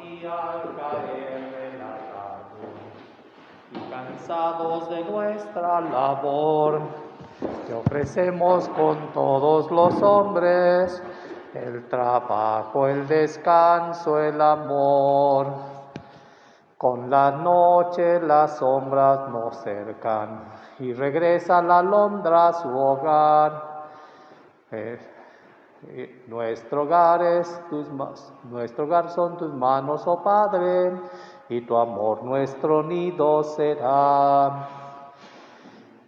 y al caer de la tarde, y cansados de nuestra labor, te ofrecemos con todos los hombres el trabajo, el descanso, el amor. Con la noche las sombras nos cercan y regresa la alondra a su hogar. Nuestro hogar son tus manos, oh Padre, y tu amor nuestro nido será.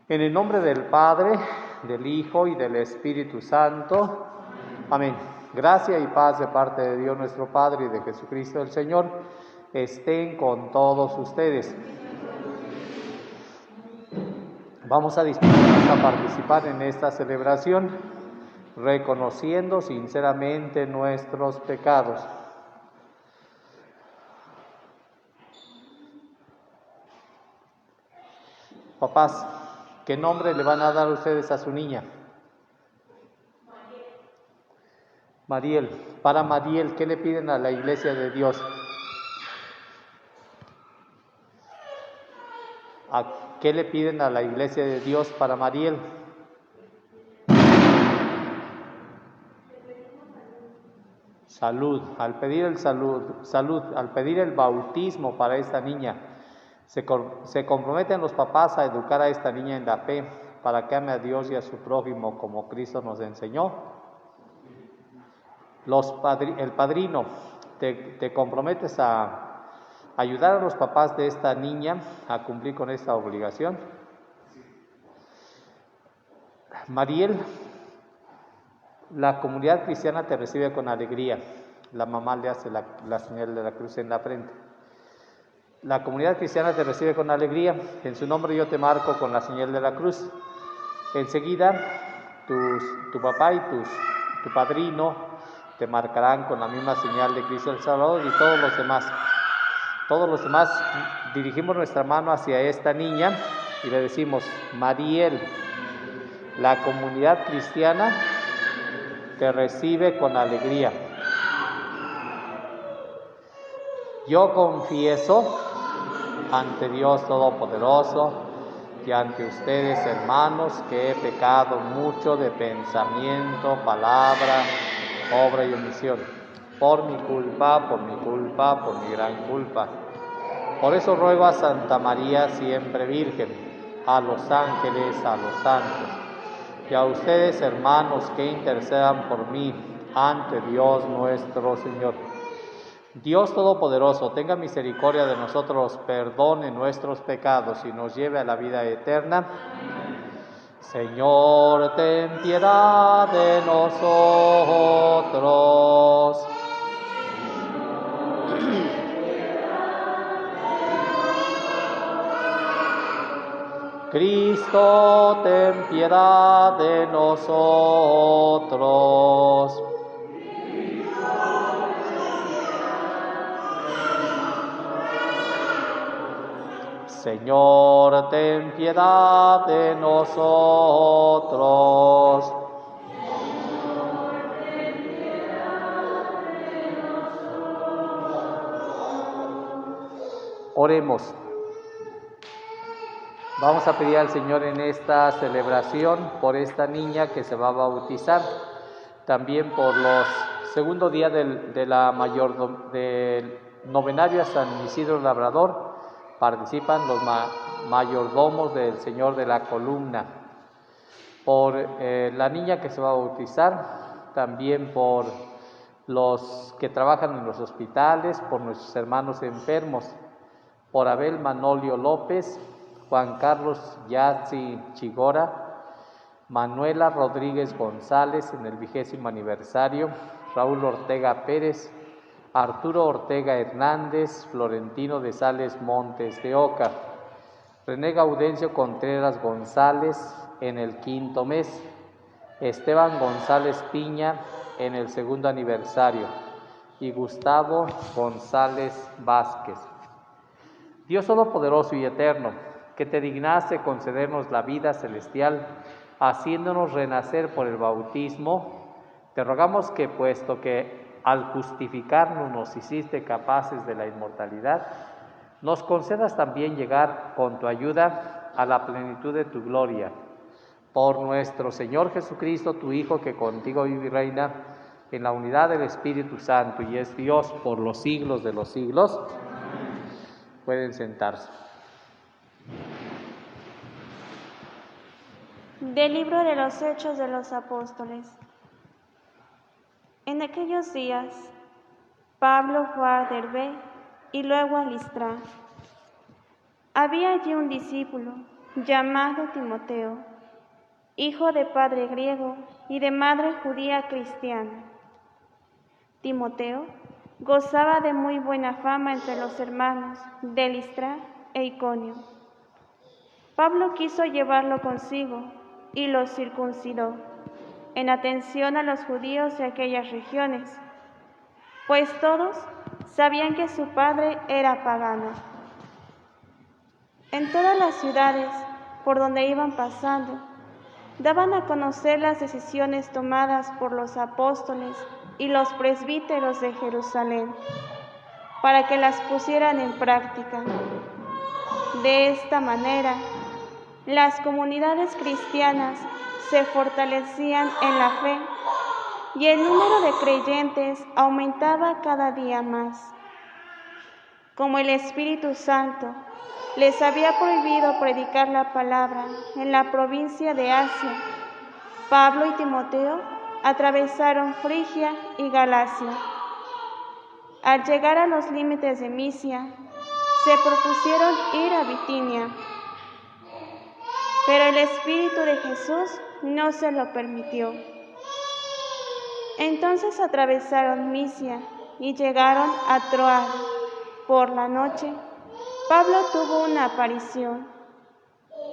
En el nombre del Padre, del Hijo y del Espíritu Santo. Amén. Gracia y paz de parte de Dios nuestro Padre y de Jesucristo el Señor estén con todos ustedes. Vamos a disponernos a participar en esta celebración, reconociendo sinceramente nuestros pecados. Papás, ¿qué nombre le van a dar ustedes a su niña? Mariel. Para Mariel, ¿qué le piden a la Iglesia de Dios? ¿A qué le piden a la Iglesia de Dios para Mariel? Salud. Al pedir al pedir el bautismo para esta niña, se comprometen los papás a educar a esta niña en la fe para que ame a Dios y a su prójimo como Cristo nos enseñó. El padrino, ¿te comprometes a ayudar a los papás de esta niña a cumplir con esta obligación? Mariel, la comunidad cristiana te recibe con alegría. La mamá le hace la señal de la cruz en la frente. La comunidad cristiana te recibe con alegría. En su nombre yo te marco con la señal de la cruz. Enseguida, tu papá y tu padrino te marcarán con la misma señal de Cristo el Salvador y todos los demás. Todos los demás dirigimos nuestra mano hacia esta niña y le decimos: Mariel, la comunidad cristiana te recibe con alegría. Yo confieso ante Dios Todopoderoso y ante ustedes, hermanos, que he pecado mucho de pensamiento, palabra, obra y omisión, por mi culpa, por mi gran culpa. Por eso ruego a Santa María, siempre Virgen, a los ángeles, a los santos, y a ustedes, hermanos, que intercedan por mí ante Dios nuestro Señor. Dios Todopoderoso, tenga misericordia de nosotros, perdone nuestros pecados y nos lleve a la vida eterna. Señor, ten piedad de nosotros. Cristo, ten piedad de nosotros. Señor, ten piedad de nosotros. Oremos. Vamos a pedir al Señor en esta celebración por esta niña que se va a bautizar, también por los segundo día del novenario a San Isidro Labrador. Participan los mayordomos del Señor de la Columna, por la niña que se va a bautizar, también por los que trabajan en los hospitales, por nuestros hermanos enfermos, por Abel Manolio López, Juan Carlos Yazzi Chigora, Manuela Rodríguez González en el 20º aniversario, Raúl Ortega Pérez, Arturo Ortega Hernández, Florentino de Sales Montes de Oca, René Gaudencio Contreras González en el 5º mes, Esteban González Piña en el 2º aniversario y Gustavo González Vázquez. Dios Todopoderoso y Eterno, que te dignaste concedernos la vida celestial, haciéndonos renacer por el bautismo, te rogamos que, puesto que al justificarnos nos hiciste capaces de la inmortalidad, nos concedas también llegar con tu ayuda a la plenitud de tu gloria. Por nuestro Señor Jesucristo, tu Hijo, que contigo vive y reina en la unidad del Espíritu Santo y es Dios por los siglos de los siglos. Pueden sentarse. Del libro de los Hechos de los Apóstoles. En aquellos días, Pablo fue a Derbe y luego a Listra. Había allí un discípulo llamado Timoteo, hijo de padre griego y de madre judía cristiana. Timoteo gozaba de muy buena fama entre los hermanos de Listra e Iconio. Pablo quiso llevarlo consigo y lo circuncidó, en atención a los judíos de aquellas regiones, pues todos sabían que su padre era pagano. En todas las ciudades por donde iban pasando, daban a conocer las decisiones tomadas por los apóstoles y los presbíteros de Jerusalén, para que las pusieran en práctica. De esta manera, las comunidades cristianas se fortalecían en la fe y el número de creyentes aumentaba cada día más. Como el Espíritu Santo les había prohibido predicar la palabra en la provincia de Asia, Pablo y Timoteo atravesaron Frigia y Galacia. Al llegar a los límites de Misia, se propusieron ir a Bitinia, pero el Espíritu de Jesús no se lo permitió. Entonces atravesaron Misia y llegaron a Troas. Por la noche, Pablo tuvo una aparición.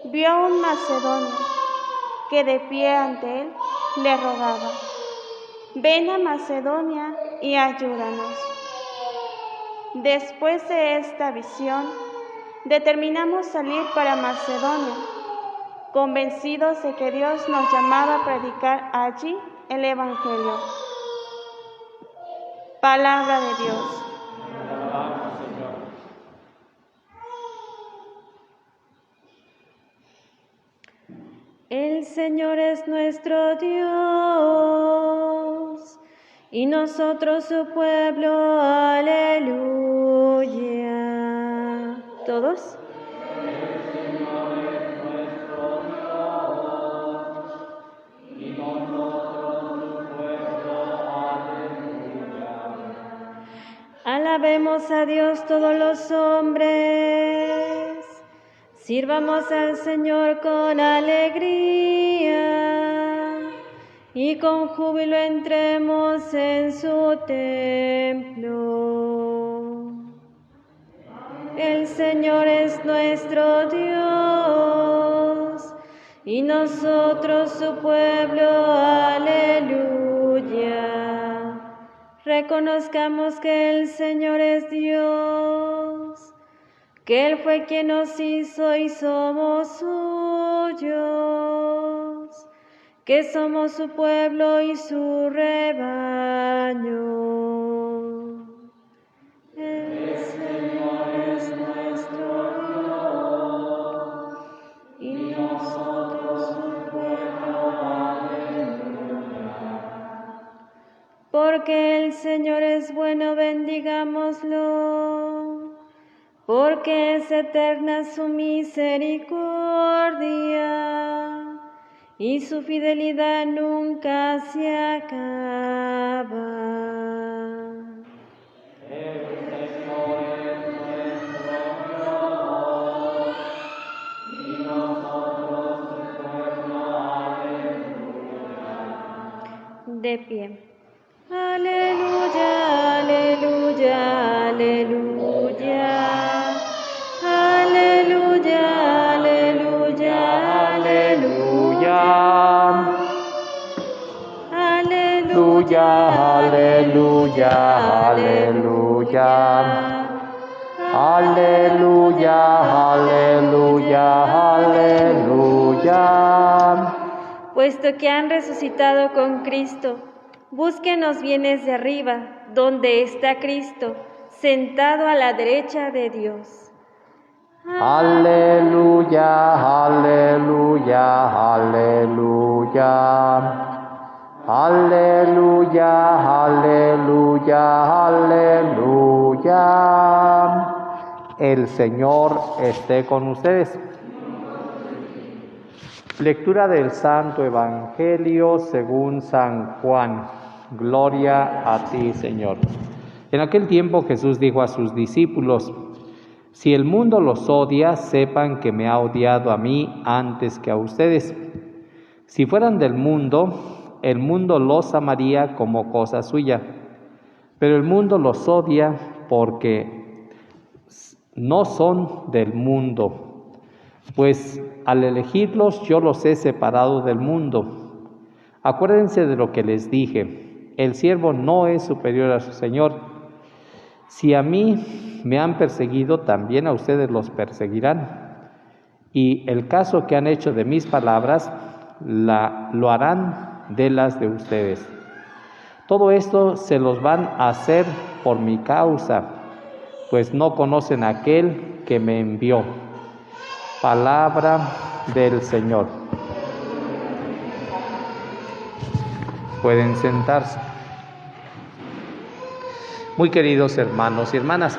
Vio a un macedonio que de pie ante él le rogaba: «Ven a Macedonia y ayúdanos». Después de esta visión, determinamos salir para Macedonia, convencidos de que Dios nos llamaba a predicar allí el Evangelio. Palabra de Dios. El Señor es nuestro Dios y nosotros su pueblo. Aleluya. ¿Todos? Alabemos a Dios todos los hombres, sirvamos al Señor con alegría y con júbilo entremos en su templo. El Señor es nuestro Dios y nosotros su pueblo. Aleluya. Reconozcamos que el Señor es Dios, que Él fue quien nos hizo y somos suyos, que somos su pueblo y su rebaño. El Señor es nuestro Dios y nosotros su pueblo. Aleluya. Porque el Señor es bueno, bendigámoslo. Porque es eterna su misericordia y su fidelidad nunca se acaba. El Señor es nuestro Dios y nosotros su pueblo. Aleluya. De pie. Aleluya, aleluya, aleluya. Aleluya, aleluya, aleluya. Aleluya, aleluya, aleluya. Aleluya, aleluya, aleluya. Puesto que han resucitado con Cristo, busquen los bienes de arriba, donde está Cristo, sentado a la derecha de Dios. Aleluya, aleluya, aleluya. Aleluya, aleluya, aleluya. El Señor esté con ustedes. Lectura del Santo Evangelio según San Juan. Gloria a ti, Señor. En aquel tiempo Jesús dijo a sus discípulos: si el mundo los odia, sepan que me ha odiado a mí antes que a ustedes. Si fueran del mundo, el mundo los amaría como cosa suya. Pero el mundo los odia porque no son del mundo, pues al elegirlos yo los he separado del mundo. Acuérdense de lo que les dije: el siervo no es superior a su Señor. Si a mí me han perseguido, también a ustedes los perseguirán. Y el caso que han hecho de mis palabras, lo harán de las de ustedes. Todo esto se los van a hacer por mi causa, pues no conocen a aquel que me envió. Palabra del Señor. Pueden sentarse. Muy queridos hermanos y hermanas,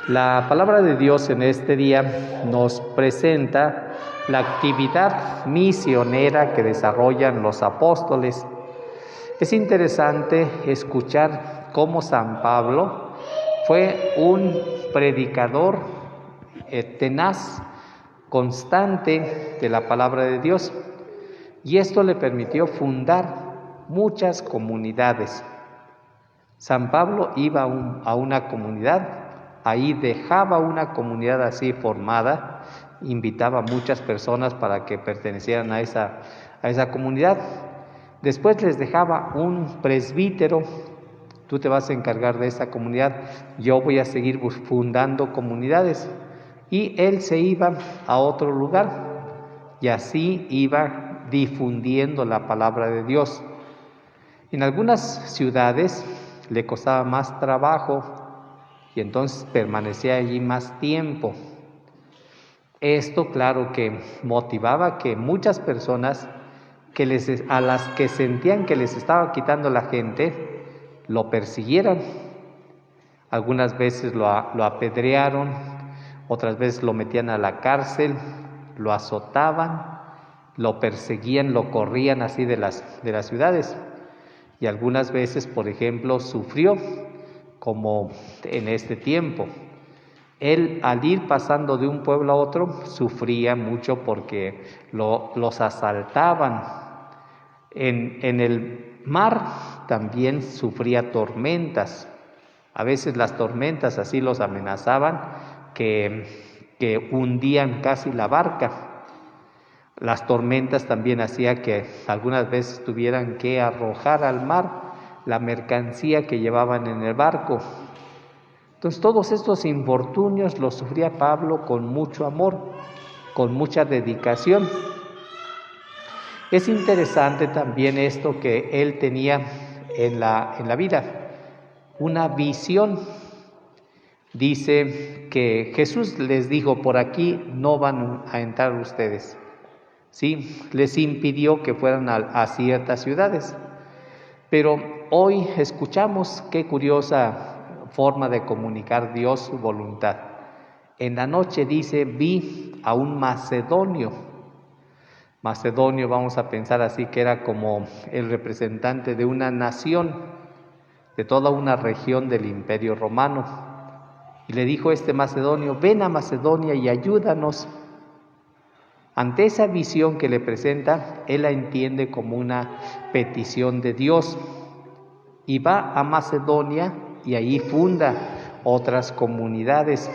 la palabra de Dios en este día nos presenta la actividad misionera que desarrollan los apóstoles. Es interesante escuchar cómo San Pablo fue un predicador tenaz, constante de la palabra de Dios, y esto le permitió fundar muchas comunidades. San Pablo iba a una comunidad, ahí dejaba una comunidad así formada, invitaba a muchas personas para que pertenecieran a esa comunidad. Después les dejaba un presbítero: tú te vas a encargar de esa comunidad, yo voy a seguir fundando comunidades. Y él se iba a otro lugar y así iba difundiendo la palabra de Dios. En algunas ciudades le costaba más trabajo y entonces permanecía allí más tiempo. Esto, claro, que motivaba que muchas personas a las que sentían que les estaba quitando la gente, lo persiguieran. Algunas veces lo apedrearon, otras veces lo metían a la cárcel, lo azotaban, lo perseguían, lo corrían así de las ciudades. Y algunas veces, por ejemplo, sufrió, como en este tiempo. Él, al ir pasando de un pueblo a otro, sufría mucho porque los asaltaban. En el mar también sufría tormentas. A veces las tormentas así los amenazaban, que hundían casi la barca. Las tormentas también hacían que algunas veces tuvieran que arrojar al mar la mercancía que llevaban en el barco. Entonces todos estos infortunios los sufría Pablo con mucho amor, con mucha dedicación. Es interesante también esto que él tenía en la vida, una visión. Dice que Jesús les dijo: por aquí no van a entrar ustedes. Sí, les impidió que fueran a ciertas ciudades. Pero hoy escuchamos qué curiosa forma de comunicar Dios su voluntad. En la noche dice: vi a un macedonio. Macedonio, vamos a pensar así, que era como el representante de una nación, de toda una región del Imperio Romano. Y le dijo este macedonio: ven a Macedonia y ayúdanos. Ante esa visión que le presenta, él la entiende como una petición de Dios y va a Macedonia y ahí funda otras comunidades.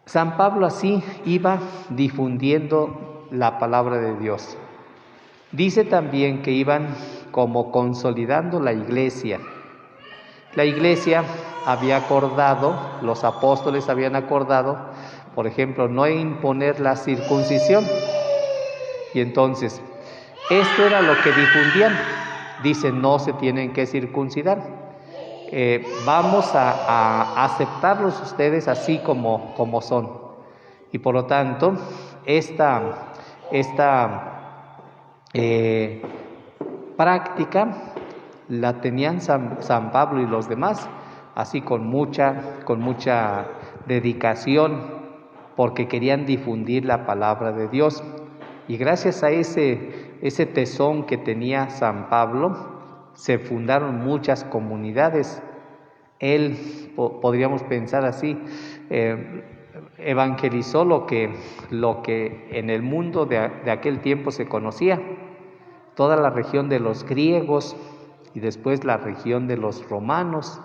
San Pablo así iba difundiendo la palabra de Dios. Dice también que iban como consolidando la iglesia. La iglesia había acordado, los apóstoles habían acordado, por ejemplo, no imponer la circuncisión. Y entonces, esto era lo que difundían. dice no se tienen que circuncidar. Vamos a aceptarlos ustedes así como son. Y por lo tanto, esta práctica la tenían San Pablo y los demás, así con mucha dedicación, porque querían difundir la palabra de Dios. Y gracias a ese tesón que tenía San Pablo, se fundaron muchas comunidades. Él, podríamos pensar así, evangelizó lo que en el mundo de aquel tiempo se conocía, toda la región de los griegos y después la región de los romanos.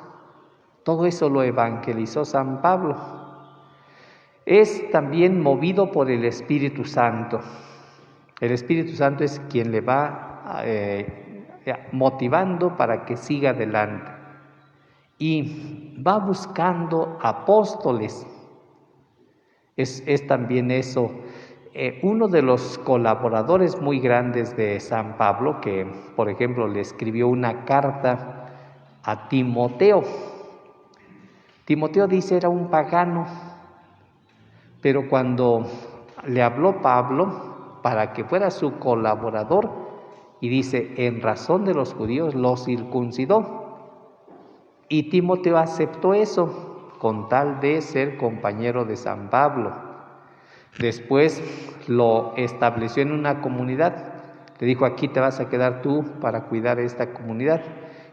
Todo eso lo evangelizó San Pablo. Es también movido por el Espíritu Santo. El Espíritu Santo es quien le va motivando para que siga adelante. Y va buscando apóstoles. Es también eso. Uno de los colaboradores muy grandes de San Pablo, que por ejemplo le escribió una carta a Timoteo. Timoteo dice era un pagano, pero cuando le habló Pablo para que fuera su colaborador, y dice, en razón de los judíos lo circuncidó. Y Timoteo aceptó eso, con tal de ser compañero de San Pablo. Después lo estableció en una comunidad. Le dijo, aquí te vas a quedar tú para cuidar esta comunidad.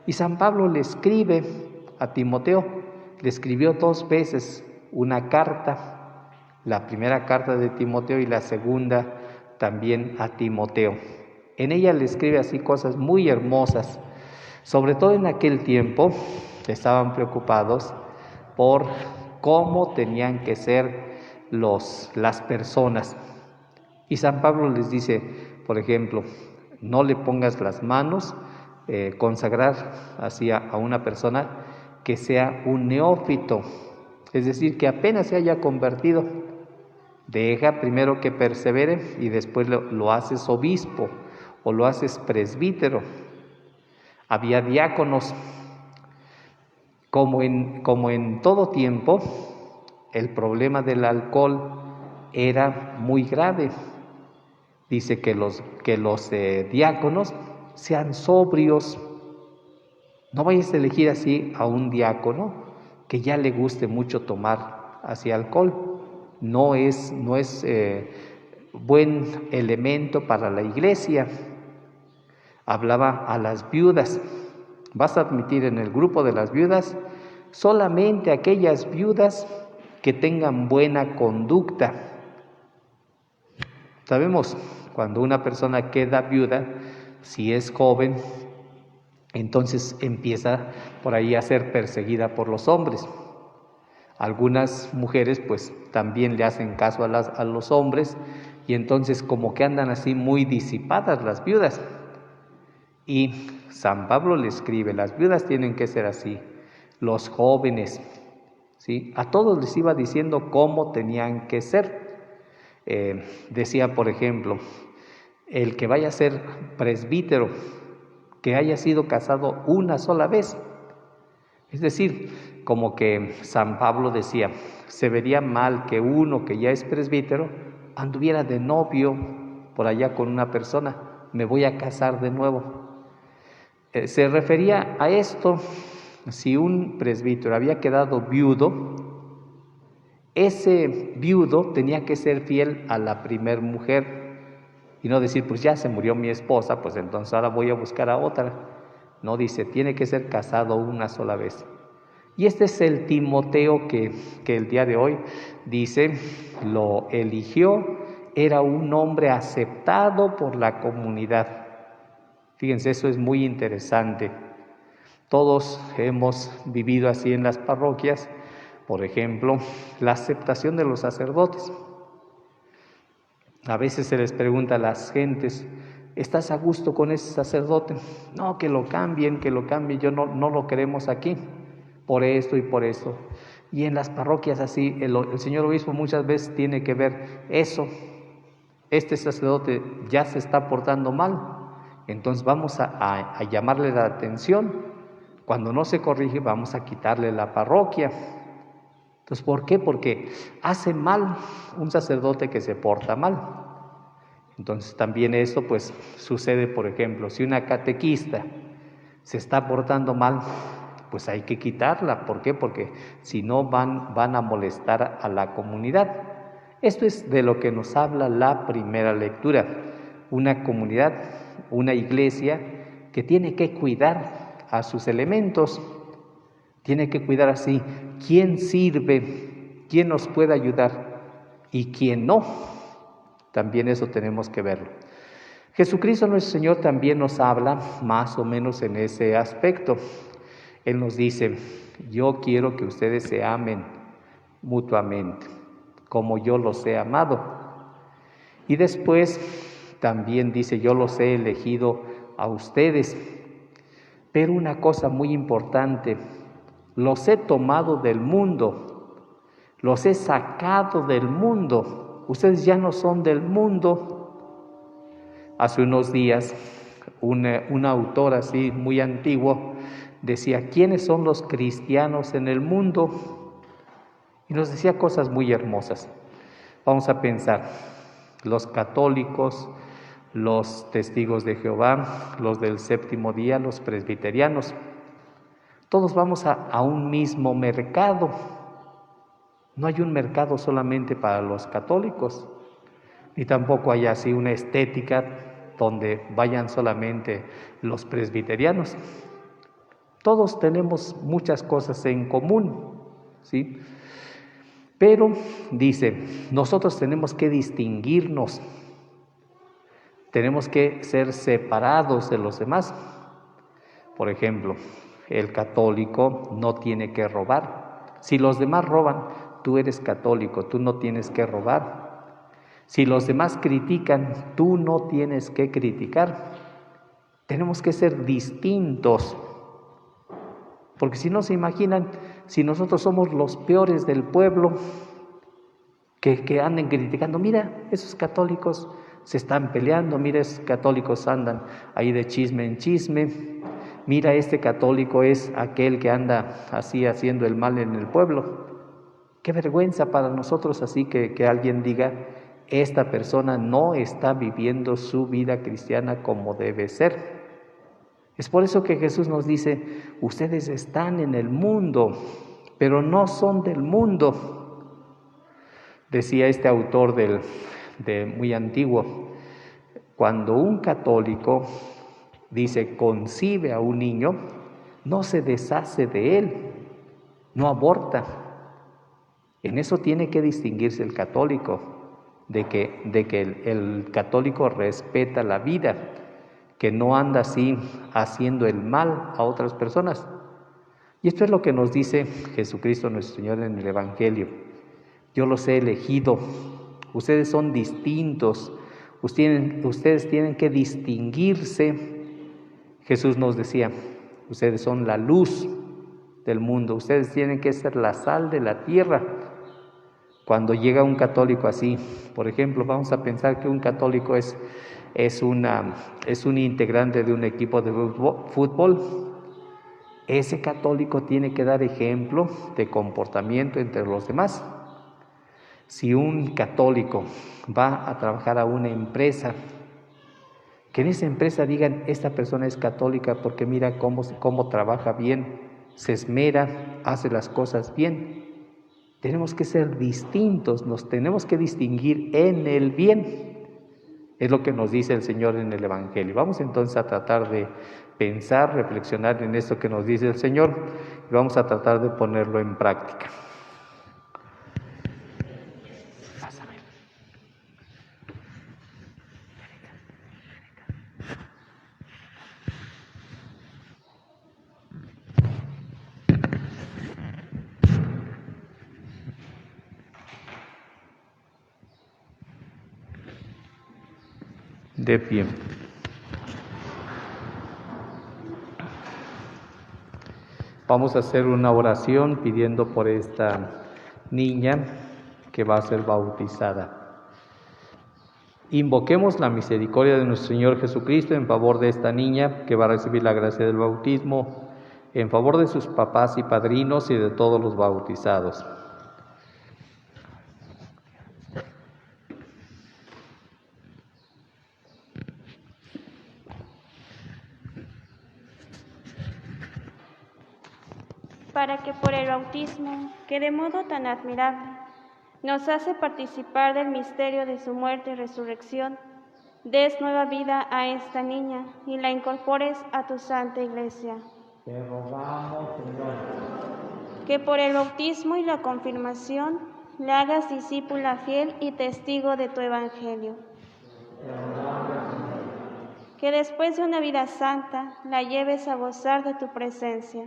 Y San Pablo le escribe a Timoteo, le escribió 2 veces una carta, la primera carta de Timoteo y la segunda también a Timoteo. En ella le escribe así cosas muy hermosas, sobre todo en aquel tiempo estaban preocupados por cómo tenían que ser las personas. Y San Pablo les dice, por ejemplo, no le pongas las manos, consagrar así a una persona que sea un neófito, es decir, que apenas se haya convertido. Deja primero que persevere y después lo haces obispo o lo haces presbítero. Había diáconos. Como en todo tiempo, el problema del alcohol era muy grave. Dice que los diáconos sean sobrios. No vayas a elegir así a un diácono que ya le guste mucho tomar así alcohol. No es buen elemento para la iglesia. Hablaba a las viudas. Vas a admitir en el grupo de las viudas solamente aquellas viudas que tengan buena conducta. Sabemos, cuando una persona queda viuda, si es joven, entonces empieza por ahí a ser perseguida por los hombres. Algunas mujeres pues también le hacen caso a los hombres y entonces como que andan así muy disipadas las viudas. Y San Pablo le escribe, las viudas tienen que ser así, los jóvenes, ¿sí? A todos les iba diciendo cómo tenían que ser. Decía, por ejemplo, el que vaya a ser presbítero, que haya sido casado una sola vez. Es decir, como que San Pablo decía, se vería mal que uno que ya es presbítero anduviera de novio por allá con una persona, me voy a casar de nuevo. Se refería a esto, si un presbítero había quedado viudo, ese viudo tenía que ser fiel a la primer mujer y no decir, pues ya se murió mi esposa, pues entonces ahora voy a buscar a otra. No, dice, tiene que ser casado una sola vez. Y este es el Timoteo que el día de hoy dice, lo eligió, era un hombre aceptado por la comunidad. Fíjense, eso es muy interesante. Todos hemos vivido así en las parroquias, por ejemplo, la aceptación de los sacerdotes. A veces se les pregunta a las gentes, ¿estás a gusto con ese sacerdote? No, que lo cambien, yo no lo queremos aquí, por esto y por eso. Y en las parroquias así, el señor obispo muchas veces tiene que ver eso. Este sacerdote ya se está portando mal, entonces vamos a llamarle la atención. Cuando no se corrige, vamos a quitarle la parroquia. Entonces, ¿por qué? Porque hace mal un sacerdote que se porta mal. Entonces, también esto pues sucede, por ejemplo, si una catequista se está portando mal, pues hay que quitarla. ¿Por qué? Porque si no van a molestar a la comunidad. Esto es de lo que nos habla la primera lectura. Una comunidad, una iglesia que tiene que cuidar a sus elementos, tiene que cuidar así quién sirve, quién nos puede ayudar y quién no. También eso tenemos que verlo. Jesucristo nuestro Señor también nos habla más o menos en ese aspecto. Él nos dice: yo quiero que ustedes se amen mutuamente, como yo los he amado. Y después también dice: yo los he elegido a ustedes. Pero una cosa muy importante: los he tomado del mundo, los he sacado del mundo. Ustedes ya no son del mundo. Hace unos días, un autor así muy antiguo decía: ¿quiénes son los cristianos en el mundo? Y nos decía cosas muy hermosas. Vamos a pensar: los católicos, los testigos de Jehová, los del séptimo día, los presbiterianos. Todos vamos a un mismo mercado. No hay un mercado solamente para los católicos, ni tampoco hay así una estética donde vayan solamente los presbiterianos. Todos tenemos muchas cosas en común, ¿sí? Pero dice, nosotros tenemos que distinguirnos, tenemos que ser separados de los demás. Por ejemplo, el católico no tiene que robar. Si los demás roban, tú eres católico, tú no tienes que robar. Si los demás critican, tú no tienes que criticar. Tenemos que ser distintos. Porque si no se imaginan, si nosotros somos los peores del pueblo, que anden criticando: mira, esos católicos se están peleando, mira, esos católicos andan ahí de chisme en chisme, mira, este católico es aquel que anda así haciendo el mal en el pueblo. Qué vergüenza para nosotros así que alguien diga: esta persona no está viviendo su vida cristiana como debe ser. Es por eso que Jesús nos dice: ustedes están en el mundo, pero no son del mundo. Decía este autor de muy antiguo: cuando un católico, dice, concibe a un niño, no se deshace de él, no aborta. En eso tiene que distinguirse el católico, de que el católico respeta la vida, que no anda así haciendo el mal a otras personas. Y esto es lo que nos dice Jesucristo nuestro Señor en el Evangelio: yo los he elegido, ustedes son distintos, ustedes tienen que distinguirse. Jesús nos decía: ustedes son la luz del mundo, ustedes tienen que ser la sal de la tierra. Cuando llega un católico así, por ejemplo, vamos a pensar que un católico es un integrante de un equipo de fútbol. Ese católico tiene que dar ejemplo de comportamiento entre los demás. Si un católico va a trabajar a una empresa, que en esa empresa digan: esta persona es católica porque mira cómo trabaja bien, se esmera, hace las cosas bien. Tenemos que ser distintos, nos tenemos que distinguir en el bien. Es lo que nos dice el Señor en el Evangelio. Vamos entonces a tratar de pensar, reflexionar en esto que nos dice el Señor y vamos a tratar de ponerlo en práctica. De pie. Vamos a hacer una oración pidiendo por esta niña que va a ser bautizada. Invoquemos la misericordia de nuestro Señor Jesucristo en favor de esta niña que va a recibir la gracia del bautismo, en favor de sus papás y padrinos y de todos los bautizados. Para que por el bautismo, que de modo tan admirable nos hace participar del misterio de su muerte y resurrección, des nueva vida a esta niña y la incorpores a tu santa Iglesia. Te rogamos, Señor. Que por el bautismo y la confirmación le hagas discípula fiel y testigo de tu Evangelio. Que después de una vida santa la lleves a gozar de tu presencia.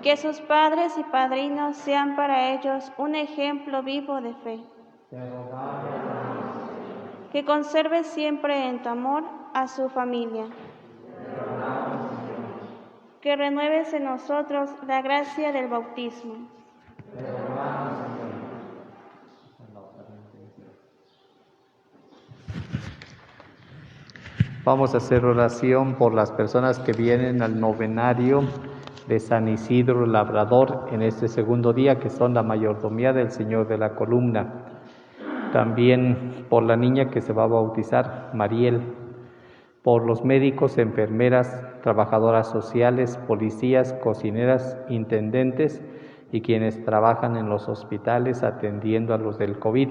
Que sus padres y padrinos sean para ellos un ejemplo vivo de fe. Que conserve siempre en tu amor a su familia. Que renueves en nosotros la gracia del bautismo. Vamos a hacer oración por las personas que vienen al novenario de San Isidro Labrador en este segundo día, que son la mayordomía del Señor de la Columna. También por la niña que se va a bautizar, Mariel. Por los médicos, enfermeras, trabajadoras sociales, policías, cocineras, intendentes y quienes trabajan en los hospitales atendiendo a los del COVID.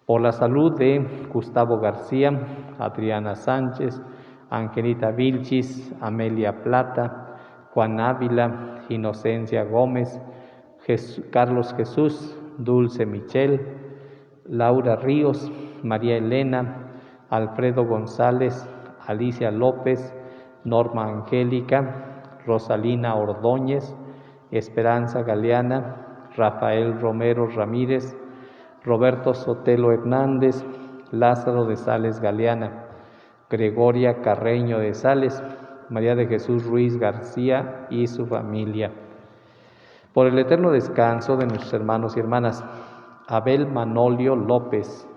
Por la salud de Gustavo García, Adriana Sánchez, Angelita Vilchis, Amelia Plata, Juan Ávila, Inocencia Gómez, Carlos Jesús, Dulce Michel, Laura Ríos, María Elena, Alfredo González, Alicia López, Norma Angélica, Rosalina Ordóñez, Esperanza Galeana, Rafael Romero Ramírez, Roberto Sotelo Hernández, Lázaro de Sales Galeana, Gregoria Carreño de Sales, María de Jesús Ruiz García y su familia. Por el eterno descanso de nuestros hermanos y hermanas, Abel Manolio López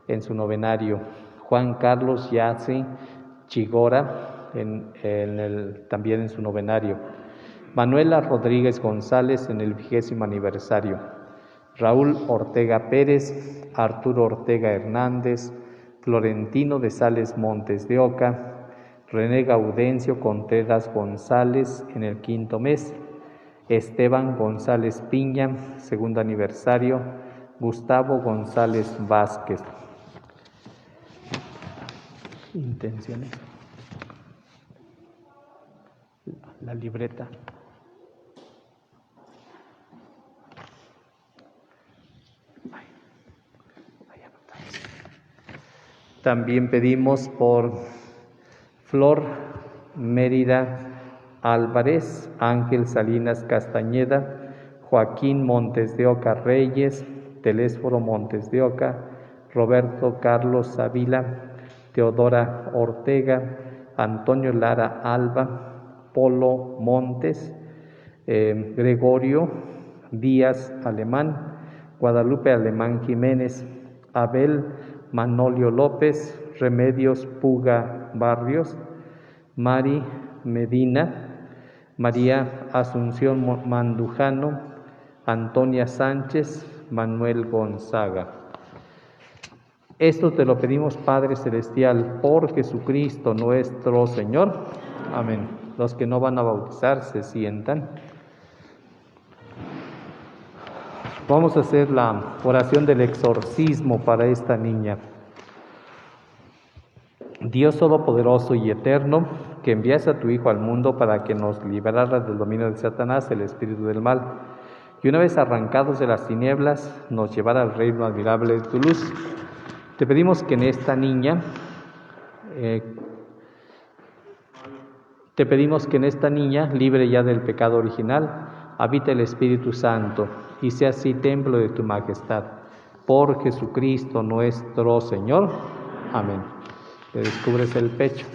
en su novenario, Juan Carlos Yazzi Chigora también en su novenario, Manuela Rodríguez González en el 20º aniversario, Raúl Ortega Pérez, Arturo Ortega Hernández, Florentino de Sales Montes de Oca, René Gaudencio Contreras González en el 5º mes, Esteban González Piña, 2º aniversario, Gustavo González Vázquez. Intenciones. La libreta. También pedimos por Flor Mérida Álvarez, Ángel Salinas Castañeda, Joaquín Montes de Oca Reyes, Telésforo Montes de Oca, Roberto Carlos Ávila, Teodora Ortega, Antonio Lara Alba, Polo Montes, Gregorio Díaz Alemán, Guadalupe Alemán Jiménez, Abel Manolio López, Remedios Puga Barrios, Mari Medina, María Asunción Mandujano, Antonia Sánchez, Manuel Gonzaga. Esto te lo pedimos, Padre Celestial, por Jesucristo nuestro Señor. Amén. Los que no van a bautizar se sientan. Vamos a hacer la oración del exorcismo para esta niña. Dios Todopoderoso y Eterno, que envías a tu Hijo al mundo para que nos librara del dominio de Satanás, el espíritu del mal, y una vez arrancados de las tinieblas, nos llevara al reino admirable de tu luz. Te pedimos que en esta niña, libre ya del pecado original, habite el Espíritu Santo y sea así templo de tu majestad. Por Jesucristo nuestro Señor. Amén. Te descubres el pecho.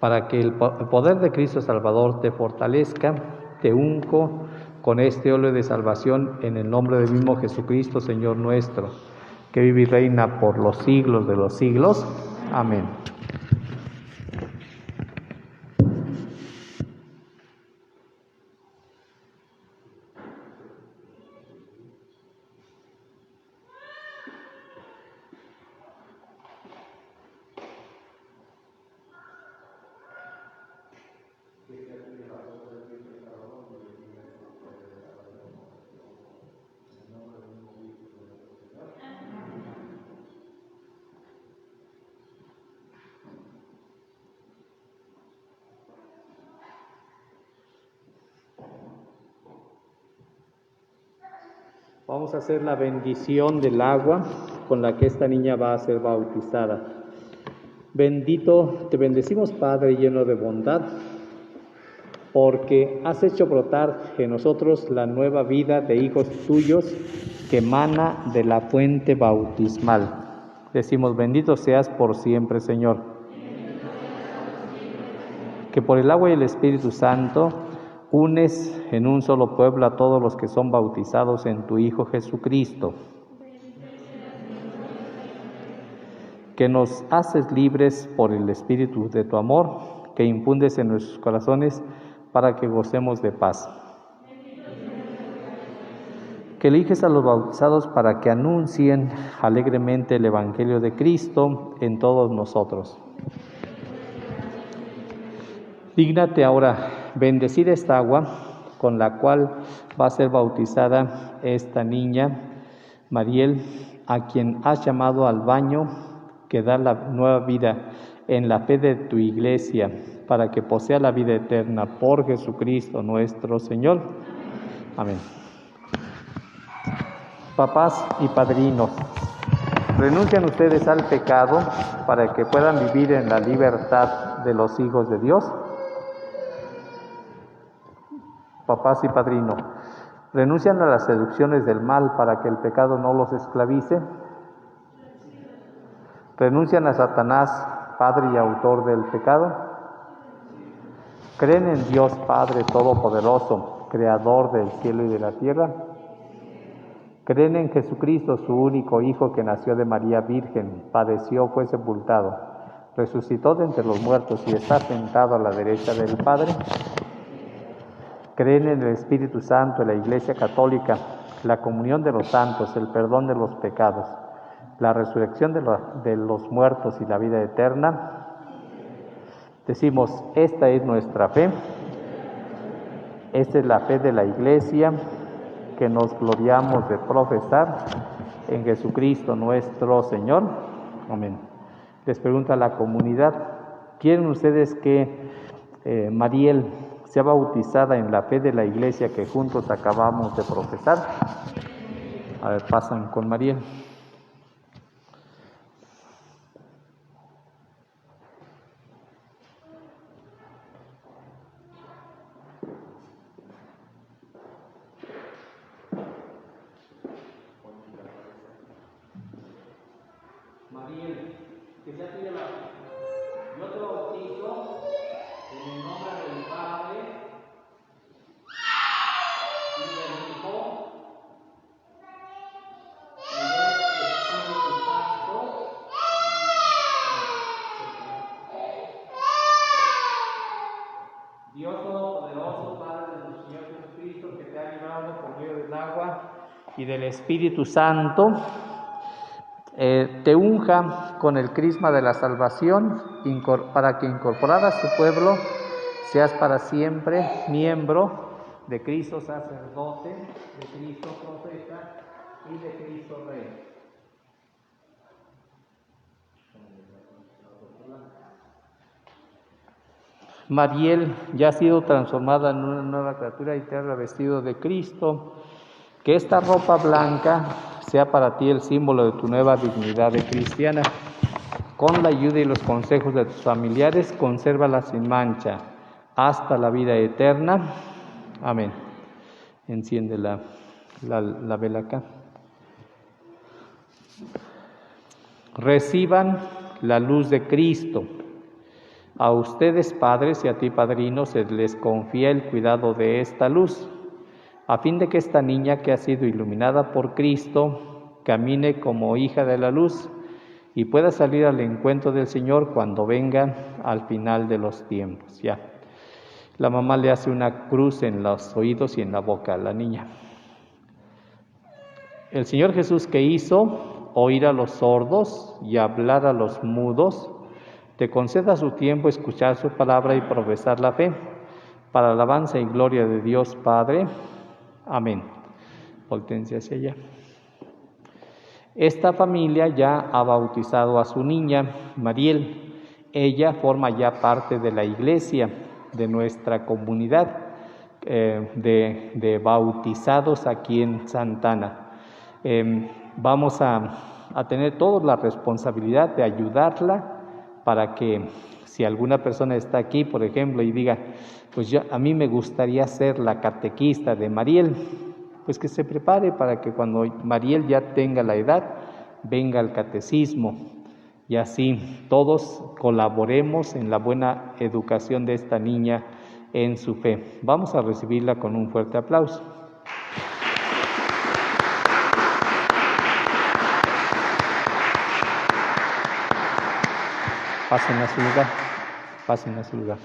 Para que el poder de Cristo Salvador te fortalezca, te unjo con este óleo de salvación en el nombre del mismo Jesucristo, Señor nuestro, que vive y reina por los siglos de los siglos. Amén. Vamos a hacer la bendición del agua con la que esta niña va a ser bautizada. Bendito, te bendecimos, Padre lleno de bondad, porque has hecho brotar en nosotros la nueva vida de hijos tuyos que emana de la fuente bautismal. Decimos, bendito seas por siempre, Señor. Que por el agua y el Espíritu Santo unes en un solo pueblo a todos los que son bautizados en tu Hijo Jesucristo. Que nos haces libres por el Espíritu de tu amor, que infundes en nuestros corazones para que gocemos de paz. Que eliges a los bautizados para que anuncien alegremente el Evangelio de Cristo en todos nosotros. Dígnate ahora bendecir esta agua con la cual va a ser bautizada esta niña, Mariel, a quien has llamado al baño que da la nueva vida en la fe de tu iglesia, para que posea la vida eterna por Jesucristo nuestro Señor. Amén. Papás y padrinos, renuncian ustedes al pecado para que puedan vivir en la libertad de los hijos de Dios. Papás y padrinos, renuncian a las seducciones del mal para que el pecado no los esclavice. Renuncian a Satanás, padre y autor del pecado. Creen en Dios Padre Todopoderoso, creador del cielo y de la tierra. Creen en Jesucristo, su único Hijo, que nació de María Virgen, padeció, fue sepultado, resucitó de entre los muertos y está sentado a la derecha del Padre. Creen en el Espíritu Santo, en la Iglesia Católica, la comunión de los santos, el perdón de los pecados, la resurrección de los muertos y la vida eterna. Decimos, esta es nuestra fe, esta es la fe de la Iglesia, que nos gloriamos de profesar en Jesucristo nuestro Señor. Amén. Les pregunta la comunidad, ¿quieren ustedes que Mariel sea bautizada en la fe de la Iglesia que juntos acabamos de profesar? A ver, pasan con Mariel. Mariel, que sea tuya yo te bautizo en el nombre del Padre y del Hijo y del Espíritu Santo. Dios Todopoderoso, Padre de nuestro Señor Jesucristo, que te ha librado por medio del agua y del Espíritu Santo, te unja con el crisma de la salvación para que, incorporada a su pueblo, seas para siempre miembro de Cristo sacerdote, de Cristo profeta y de Cristo rey. Mariel ya ha sido transformada en una nueva criatura y te ha revestido de Cristo. Que esta ropa blanca sea para ti el símbolo de tu nueva dignidad de cristiana. Con la ayuda y los consejos de tus familiares, consérvala sin mancha hasta la vida eterna. Amén. Enciende la vela acá. Reciban la luz de Cristo. A ustedes, padres, y a ti, padrino, se les confía el cuidado de esta luz. a fin de que esta niña que ha sido iluminada por Cristo camine como hija de la luz y pueda salir al encuentro del Señor cuando venga al final de los tiempos. Ya. La mamá le hace una cruz en los oídos y en la boca a la niña. El Señor Jesús, que hizo oír a los sordos y hablar a los mudos, te conceda a su tiempo escuchar su palabra y profesar la fe, para alabanza y gloria de Dios Padre. Amén. Voltéense hacia allá. Esta familia ya ha bautizado a su niña, Mariel. Ella forma ya parte de la iglesia, de nuestra comunidad de bautizados aquí en Santana. Vamos a tener toda la responsabilidad de ayudarla para que si alguna persona está aquí, por ejemplo, y diga, pues a mí me gustaría ser la catequista de Mariel, pues que se prepare para que cuando Mariel ya tenga la edad, venga al catecismo y así todos colaboremos en la buena educación de esta niña en su fe. Vamos a recibirla con un fuerte aplauso. Pasen a su lugar, pasen a su lugar.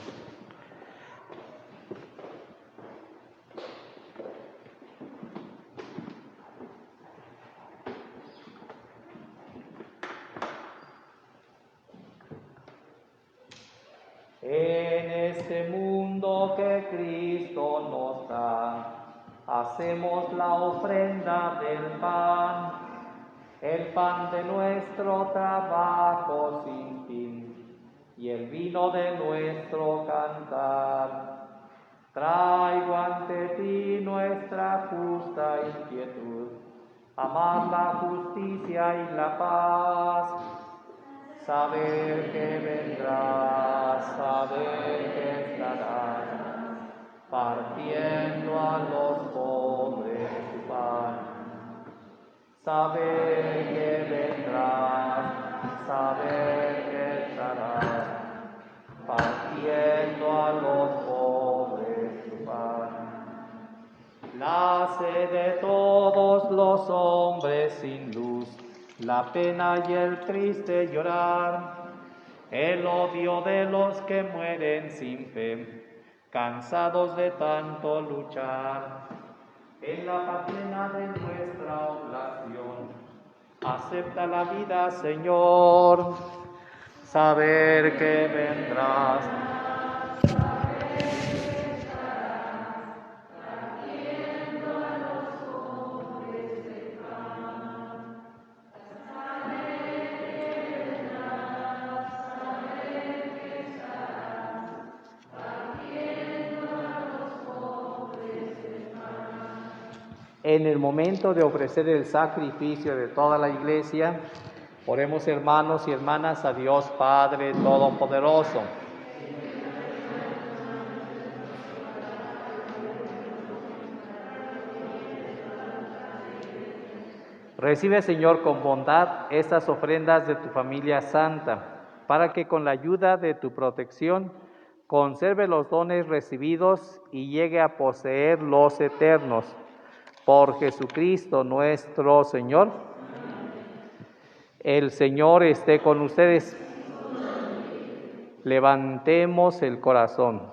En este mundo que Cristo nos da, hacemos la ofrenda del pan, el pan de nuestro trabajo sin fin y el vino de nuestro cantar. Traigo ante ti nuestra justa inquietud, amar la justicia y la paz, saber que vendrás, saber que estarás, partiendo a los pobres tu pan. Saber que vendrás, saber que estarás, partiendo a los pobres tu pan. La sed de todos los hombres sin luz, la pena y el triste llorar, el odio de los que mueren sin fe, cansados de tanto luchar. En la paz plena de nuestra oblación, acepta la vida, Señor, saber que vendrás. En el momento de ofrecer el sacrificio de toda la iglesia, oremos hermanos y hermanas a Dios Padre Todopoderoso. Recibe, Señor, con bondad estas ofrendas de tu familia santa, para que con la ayuda de tu protección conserve los dones recibidos y llegue a poseer los eternos. Por Jesucristo nuestro Señor. El Señor esté con ustedes. Levantemos el corazón.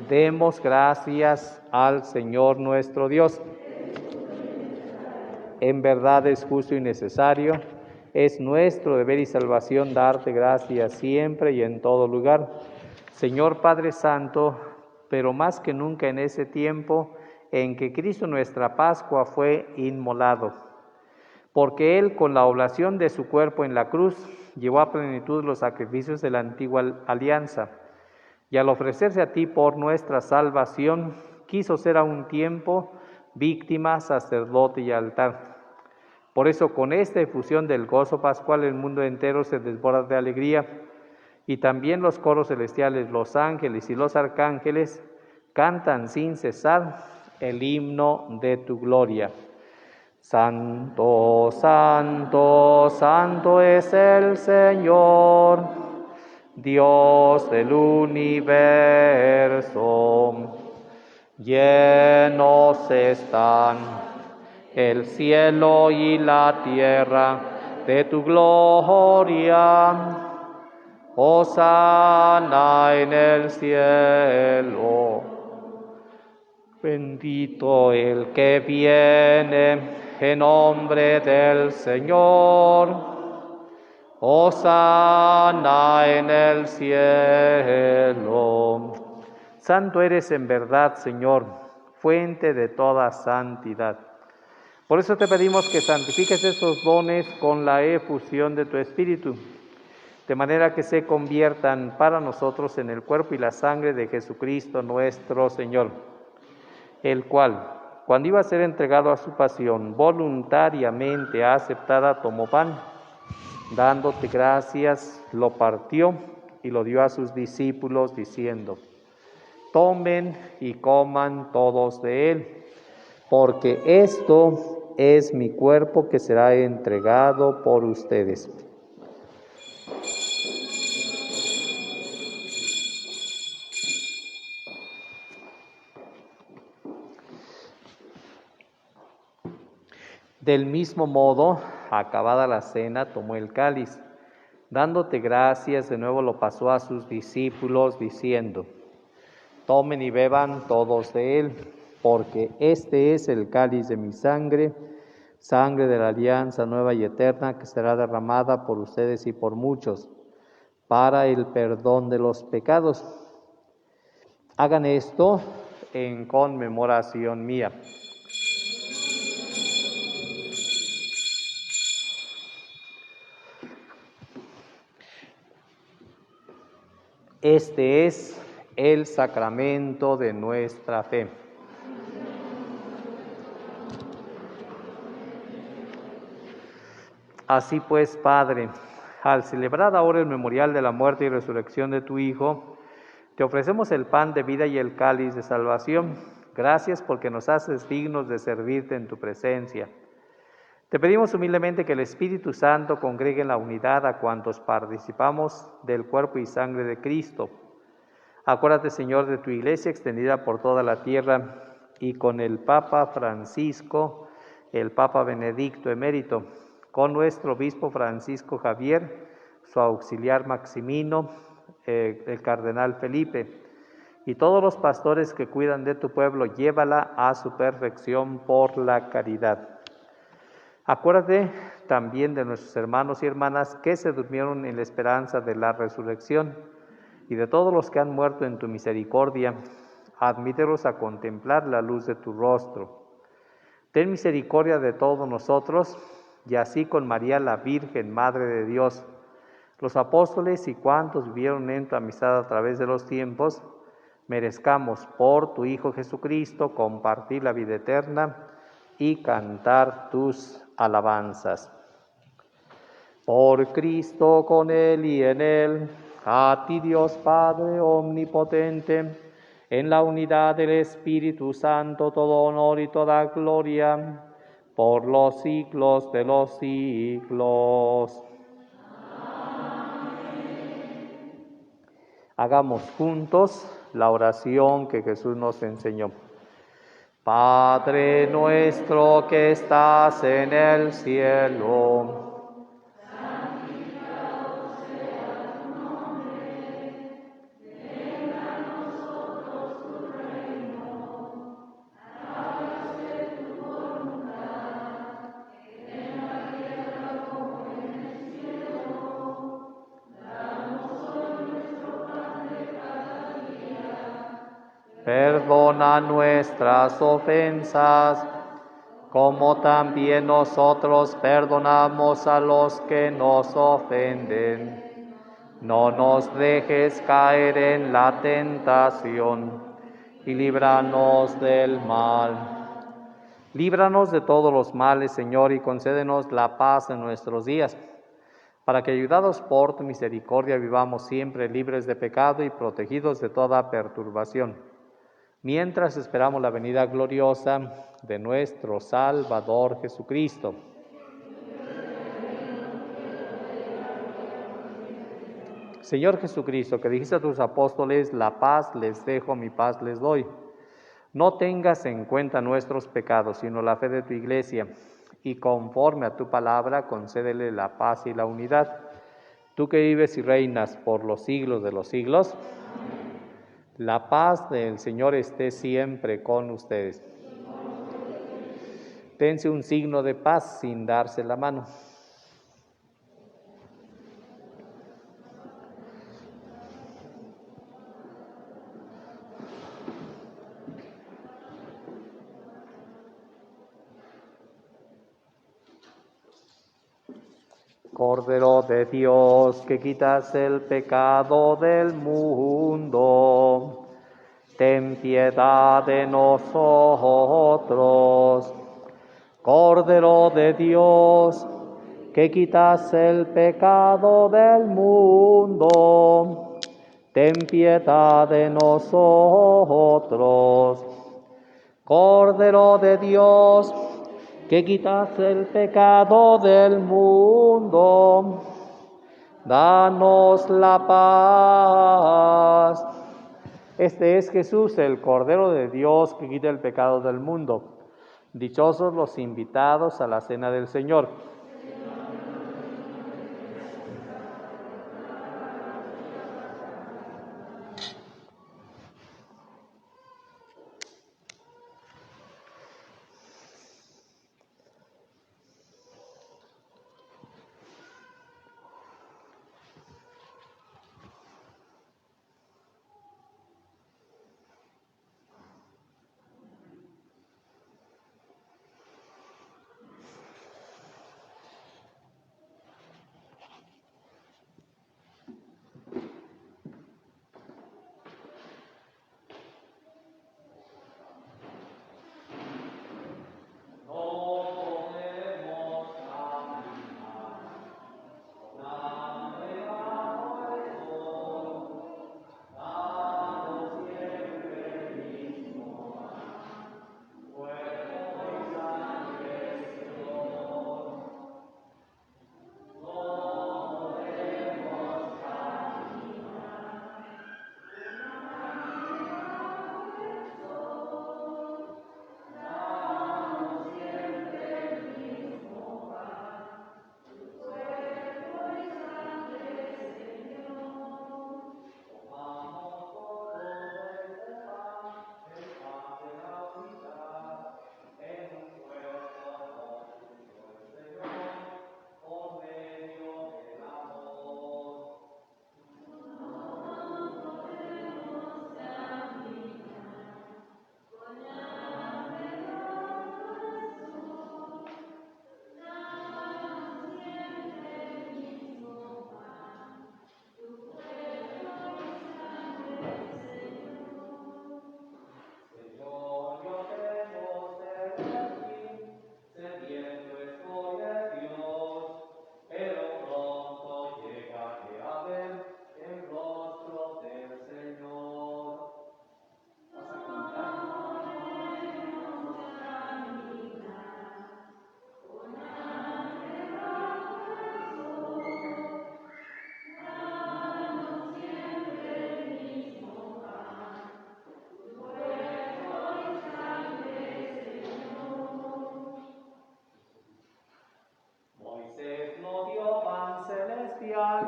Demos gracias al Señor nuestro Dios. En verdad es justo y necesario, es nuestro deber y salvación darte gracias siempre y en todo lugar. Señor Padre Santo, pero más que nunca en ese tiempo en que Cristo nuestra Pascua fue inmolado, porque Él con la oblación de su cuerpo en la cruz llevó a plenitud los sacrificios de la antigua alianza, y al ofrecerse a ti por nuestra salvación, quiso ser a un tiempo víctima, sacerdote y altar. Por eso con esta efusión del gozo pascual el mundo entero se desborda de alegría, y también los coros celestiales, los ángeles y los arcángeles cantan sin cesar el himno de tu gloria. Santo, santo, santo es el Señor, Dios del universo. Llenos están el cielo y la tierra de tu gloria. Hosana en el cielo. Bendito el que viene en nombre del Señor. Hosana en el cielo. Santo eres en verdad, Señor, fuente de toda santidad. Por eso te pedimos que santifiques estos dones con la efusión de tu Espíritu, de manera que se conviertan para nosotros en el cuerpo y la sangre de Jesucristo nuestro Señor, el cual, cuando iba a ser entregado a su pasión, voluntariamente aceptada, tomó pan, dándote gracias, lo partió y lo dio a sus discípulos, diciendo: tomen y coman todos de él, porque esto es mi cuerpo que será entregado por ustedes. Del mismo modo, acabada la cena, tomó el cáliz. Dándote gracias, de nuevo lo pasó a sus discípulos, diciendo: tomen y beban todos de él, porque este es el cáliz de mi sangre, sangre de la alianza nueva y eterna, que será derramada por ustedes y por muchos, para el perdón de los pecados. Hagan esto en conmemoración mía. Este es el sacramento de nuestra fe. Así pues, Padre, al celebrar ahora el memorial de la muerte y resurrección de tu Hijo, te ofrecemos el pan de vida y el cáliz de salvación. Gracias porque nos haces dignos de servirte en tu presencia. Te pedimos humildemente que el Espíritu Santo congregue en la unidad a cuantos participamos del cuerpo y sangre de Cristo. Acuérdate, Señor, de tu Iglesia extendida por toda la tierra, y con el Papa Francisco, el Papa Benedicto emérito, con nuestro Obispo Francisco Javier, su auxiliar Maximino, el Cardenal Felipe, y todos los pastores que cuidan de tu pueblo, llévala a su perfección por la caridad. Acuérdate también de nuestros hermanos y hermanas que se durmieron en la esperanza de la resurrección, y de todos los que han muerto en tu misericordia. Admítelos a contemplar la luz de tu rostro. Ten misericordia de todos nosotros, y así con María la Virgen, Madre de Dios, los apóstoles y cuantos vivieron en tu amistad a través de los tiempos, merezcamos por tu Hijo Jesucristo compartir la vida eterna y cantar tus alabanzas. Por Cristo, con Él y en Él, a ti Dios Padre omnipotente, en la unidad del Espíritu Santo, todo honor y toda gloria, por los siglos de los siglos. Hagamos juntos la oración que Jesús nos enseñó. Padre nuestro que estás en el cielo, perdona nuestras ofensas, como también nosotros perdonamos a los que nos ofenden. No nos dejes caer en la tentación, y líbranos del mal. Líbranos de todos los males, Señor, y concédenos la paz en nuestros días, para que, ayudados por tu misericordia, vivamos siempre libres de pecado y protegidos de toda perturbación, mientras esperamos la venida gloriosa de nuestro Salvador Jesucristo. Señor Jesucristo, que dijiste a tus apóstoles: la paz les dejo, mi paz les doy. No tengas en cuenta nuestros pecados, sino la fe de tu Iglesia, y conforme a tu palabra, concédele la paz y la unidad. Tú que vives y reinas por los siglos de los siglos, la paz del Señor esté siempre con ustedes. Dense un signo de paz sin darse la mano. Cordero de Dios, que quitas el pecado del mundo, ten piedad de nosotros. Cordero de Dios, que quitas el pecado del mundo, ten piedad de nosotros. Cordero de Dios, que quitas el pecado del mundo, danos la paz. Este es Jesús, el Cordero de Dios, que quita el pecado del mundo. Dichosos los invitados a la cena del Señor.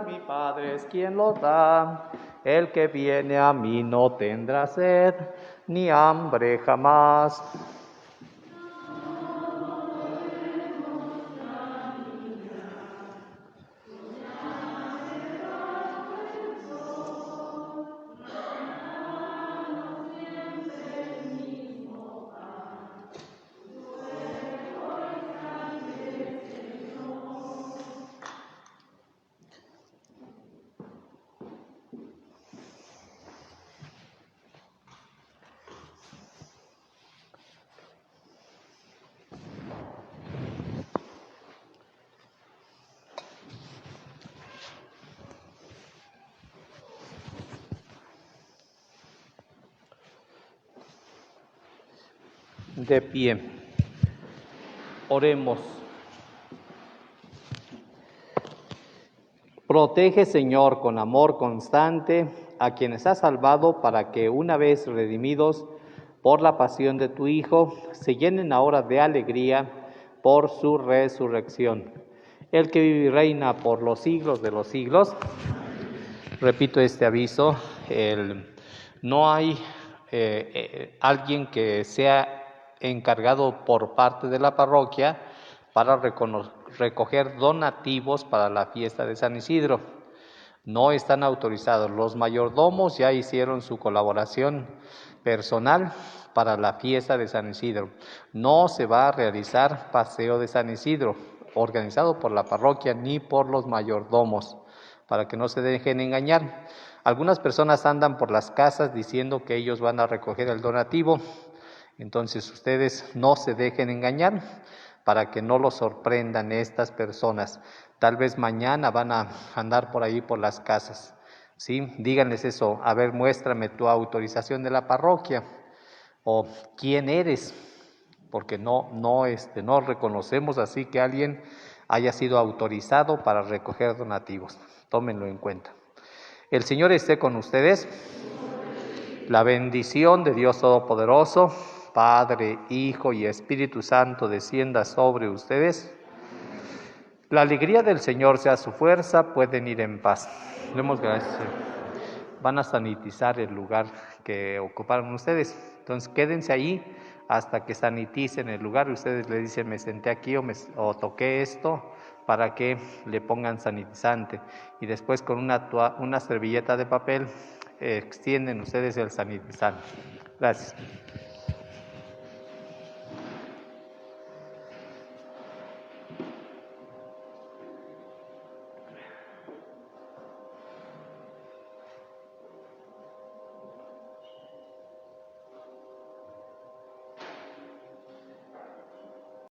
Mi Padre es quien lo da. El que viene a mí no tendrá sed, ni hambre jamás. De pie. Oremos. Protege, Señor, con amor constante a quienes has salvado, para que, una vez redimidos, por la pasión de tu Hijo, se llenen ahora de alegría por su resurrección. El que vive y reina por los siglos de los siglos. Repito este aviso, no hay alguien que sea encargado por parte de la parroquia para recoger donativos para la fiesta de San Isidro. No están autorizados. Los mayordomos ya hicieron su colaboración personal para la fiesta de San Isidro. No se va a realizar paseo de San Isidro organizado por la parroquia ni por los mayordomos, para que no se dejen engañar. Algunas personas andan por las casas diciendo que ellos van a recoger el donativo. Entonces ustedes no se dejen engañar para que no los sorprendan estas personas. Tal vez mañana van a andar por ahí por las casas, ¿sí? Díganles eso, a ver, muéstrame tu autorización de la parroquia o quién eres, porque no reconocemos así que alguien haya sido autorizado para recoger donativos. Tómenlo en cuenta. El Señor esté con ustedes. La bendición de Dios Todopoderoso, Padre, Hijo y Espíritu Santo descienda sobre ustedes. La alegría del Señor sea su fuerza, pueden ir en paz. Demos gracias. Van a sanitizar el lugar que ocuparon ustedes. Entonces quédense ahí hasta que saniticen el lugar. Ustedes le dicen, me senté aquí o toqué esto, para que le pongan sanitizante. Y después con una servilleta de papel extienden ustedes el sanitizante. Gracias.